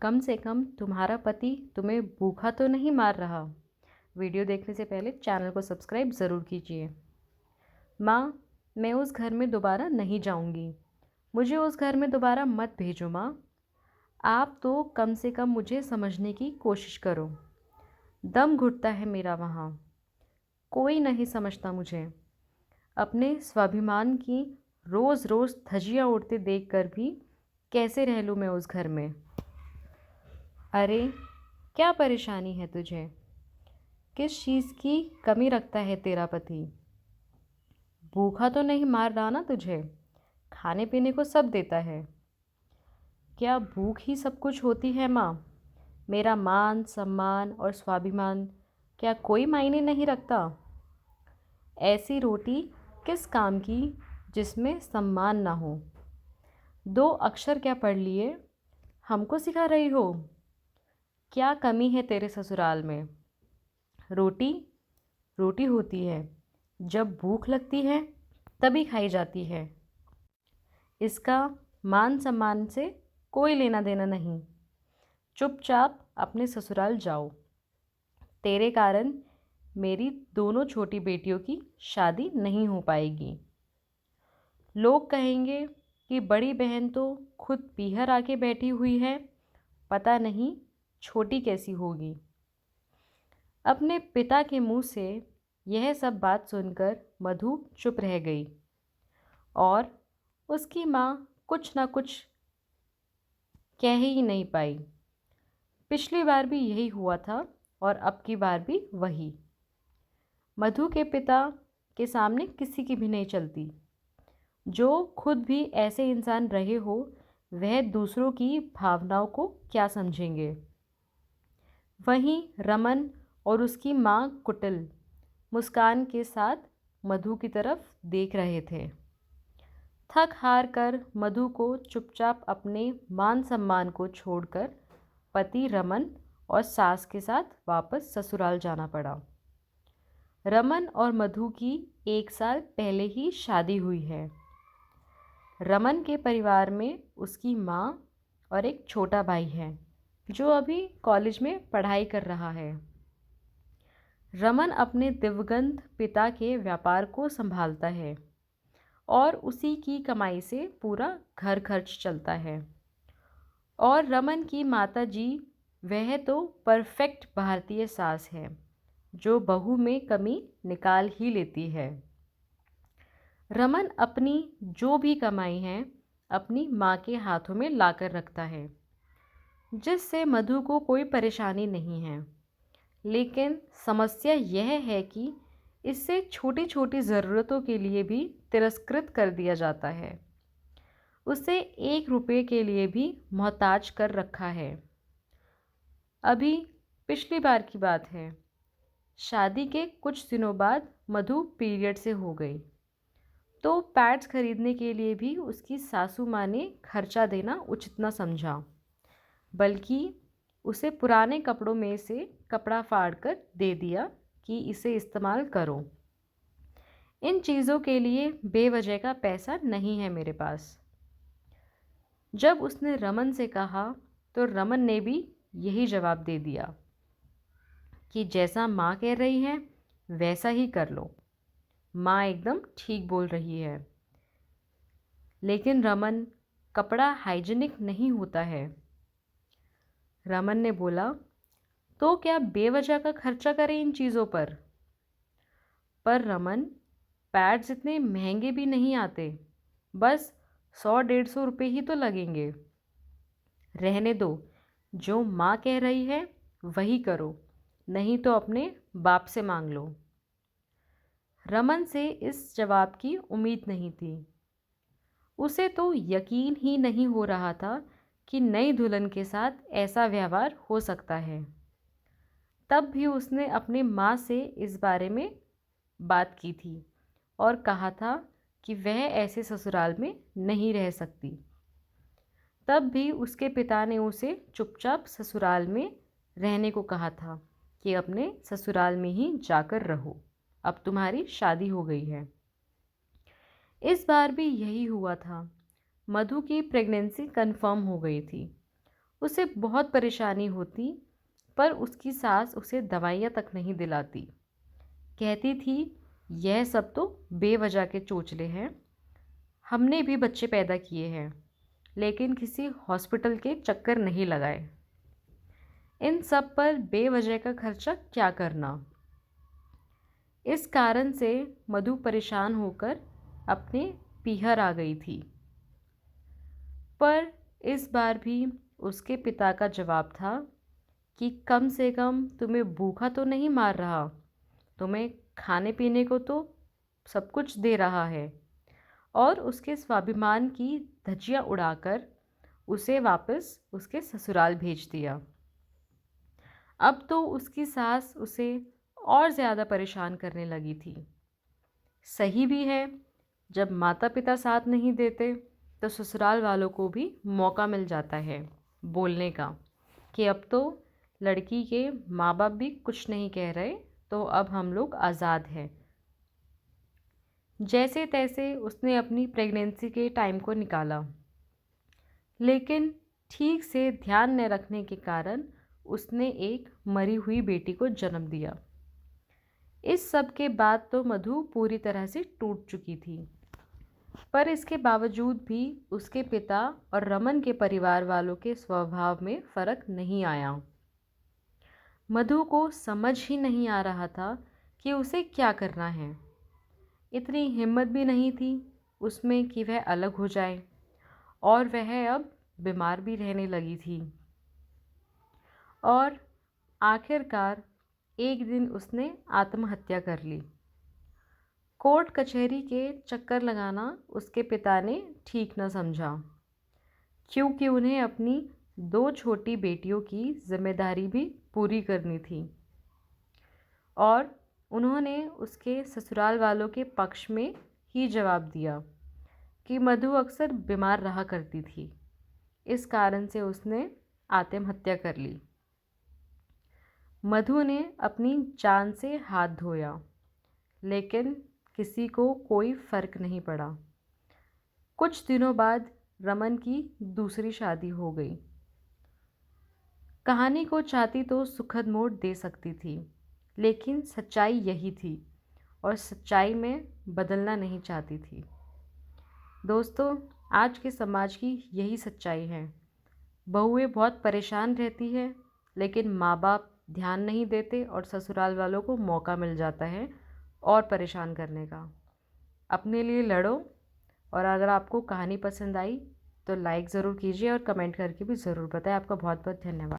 कम से कम तुम्हारा पति तुम्हें भूखा तो नहीं मार रहा। वीडियो देखने से पहले चैनल को सब्सक्राइब ज़रूर कीजिए। माँ, मैं उस घर में दोबारा नहीं जाऊँगी। मुझे उस घर में दोबारा मत भेजो माँ। आप तो कम से कम मुझे समझने की कोशिश करो। दम घुटता है मेरा वहाँ। कोई नहीं समझता मुझे। अपने स्वाभिमान की रोज़ रोज़ धज्जियाँ उड़ते देखकर भी कैसे रह लूँ मैं उस घर में। अरे, क्या परेशानी है तुझे? किस चीज़ की कमी रखता है तेरा पति? भूखा तो नहीं मार रहा ना तुझे? खाने पीने को सब देता है। क्या भूख ही सब कुछ होती है माँ? मेरा मान सम्मान और स्वाभिमान क्या कोई मायने नहीं रखता? ऐसी रोटी किस काम की जिसमें सम्मान ना हो? 2 अक्षर क्या पढ़ लिए? हमको सिखा रही हो? क्या कमी है तेरे ससुराल में? रोटी रोटी होती है, जब भूख लगती है तभी खाई जाती है। इसका मान सम्मान से कोई लेना देना नहीं। चुपचाप अपने ससुराल जाओ। तेरे कारण मेरी दोनों छोटी बेटियों की शादी नहीं हो पाएगी। लोग कहेंगे कि बड़ी बहन तो खुद पीहर आके बैठी हुई है, पता नहीं छोटी कैसी होगी। अपने पिता के मुंह से यह सब बात सुनकर मधु चुप रह गई और उसकी माँ कुछ न कुछ कह ही नहीं पाई। पिछली बार भी यही हुआ था और अब की बार भी वही। मधु के पिता के सामने किसी की भी नहीं चलती। जो खुद भी ऐसे इंसान रहे हो, वह दूसरों की भावनाओं को क्या समझेंगे। वहीं रमन और उसकी माँ कुटिल मुस्कान के साथ मधु की तरफ देख रहे थे। थक हार कर मधु को चुपचाप अपने मान सम्मान को छोड़कर पति रमन और सास के साथ वापस ससुराल जाना पड़ा। रमन और मधु की 1 साल पहले ही शादी हुई है। रमन के परिवार में उसकी माँ और एक छोटा भाई है जो अभी कॉलेज में पढ़ाई कर रहा है। रमन अपने दिवंगत पिता के व्यापार को संभालता है और उसी की कमाई से पूरा घर खर्च चलता है। और रमन की माताजी, वह तो परफेक्ट भारतीय सास है जो बहू में कमी निकाल ही लेती है। रमन अपनी जो भी कमाई है अपनी माँ के हाथों में लाकर रखता है, जिससे मधु को कोई परेशानी नहीं है। लेकिन समस्या यह है कि इससे छोटी छोटी ज़रूरतों के लिए भी तिरस्कृत कर दिया जाता है। उसे 1 रुपये के लिए भी मोहताज कर रखा है। अभी पिछली बार की बात है, शादी के कुछ दिनों बाद मधु पीरियड से हो गई तो पैड्स खरीदने के लिए भी उसकी सासू माँ ने खर्चा देना उचित न समझा, बल्कि उसे पुराने कपड़ों में से कपड़ा फाड़कर दे दिया कि इसे इस्तेमाल करो। इन चीज़ों के लिए बेवजह का पैसा नहीं है मेरे पास। जब उसने रमन से कहा तो रमन ने भी यही जवाब दे दिया कि जैसा माँ कह रही है वैसा ही कर लो। माँ एकदम ठीक बोल रही है। लेकिन रमन, कपड़ा हाइजीनिक नहीं होता है। रमन ने बोला, तो क्या बेवजह का खर्चा करें इन चीज़ों पर? पर रमन, पैड्स इतने महंगे भी नहीं आते, बस 100-150 रुपये ही तो लगेंगे। रहने दो, जो माँ कह रही है वही करो, नहीं तो अपने बाप से मांग लो। रमन से इस जवाब की उम्मीद नहीं थी। उसे तो यकीन ही नहीं हो रहा था कि नई दुल्हन के साथ ऐसा व्यवहार हो सकता है। तब भी उसने अपनी माँ से इस बारे में बात की थी और कहा था कि वह ऐसे ससुराल में नहीं रह सकती। तब भी उसके पिता ने उसे चुपचाप ससुराल में रहने को कहा था कि अपने ससुराल में ही जाकर रहो, अब तुम्हारी शादी हो गई है। इस बार भी यही हुआ था। मधु की प्रेगनेंसी कंफर्म हो गई थी। उसे बहुत परेशानी होती, पर उसकी सास उसे दवाइयाँ तक नहीं दिलाती। कहती थी, यह सब तो बेवजह के चोचले हैं। हमने भी बच्चे पैदा किए हैं, लेकिन किसी हॉस्पिटल के चक्कर नहीं लगाए। इन सब पर बेवजह का खर्चा क्या करना। इस कारण से मधु परेशान होकर अपने पीहर आ गई थी। पर इस बार भी उसके पिता का जवाब था कि कम से कम तुम्हें भूखा तो नहीं मार रहा, तुम्हें खाने पीने को तो सब कुछ दे रहा है। और उसके स्वाभिमान की धज्जियाँ उड़ाकर उसे वापस उसके ससुराल भेज दिया। अब तो उसकी सास उसे और ज़्यादा परेशान करने लगी थी। सही भी है, जब माता पिता साथ नहीं देते तो ससुराल वालों को भी मौका मिल जाता है बोलने का कि अब तो लड़की के माँ बाप भी कुछ नहीं कह रहे, तो अब हम लोग आज़ाद हैं। जैसे तैसे उसने अपनी प्रेगनेंसी के टाइम को निकाला, लेकिन ठीक से ध्यान न रखने के कारण उसने एक मरी हुई बेटी को जन्म दिया। इस सब के बाद तो मधु पूरी तरह से टूट चुकी थी, पर इसके बावजूद भी उसके पिता और रमन के परिवार वालों के स्वभाव में फ़र्क नहीं आया। मधु को समझ ही नहीं आ रहा था कि उसे क्या करना है। इतनी हिम्मत भी नहीं थी उसमें कि वह अलग हो जाए, और वह अब बीमार भी रहने लगी थी। और आखिरकार एक दिन उसने आत्महत्या कर ली। कोर्ट कचहरी के चक्कर लगाना उसके पिता ने ठीक न समझा, क्योंकि उन्हें अपनी 2 छोटी बेटियों की जिम्मेदारी भी पूरी करनी थी। और उन्होंने उसके ससुराल वालों के पक्ष में ही जवाब दिया कि मधु अक्सर बीमार रहा करती थी, इस कारण से उसने आत्महत्या कर ली। मधु ने अपनी जान से हाथ धोया, लेकिन किसी को कोई फ़र्क नहीं पड़ा। कुछ दिनों बाद रमन की दूसरी शादी हो गई। कहानी को चाहती तो सुखद मोड़ दे सकती थी, लेकिन सच्चाई यही थी और सच्चाई में बदलना नहीं चाहती थी। दोस्तों, आज के समाज की यही सच्चाई है। बहुएं बहुत परेशान रहती है, लेकिन माँ बाप ध्यान नहीं देते और ससुराल वालों को मौका मिल जाता है और परेशान करने का। अपने लिए लड़ो। और अगर आपको कहानी पसंद आई तो लाइक ज़रूर कीजिए और कमेंट करके भी ज़रूर बताएं। आपका बहुत बहुत धन्यवाद।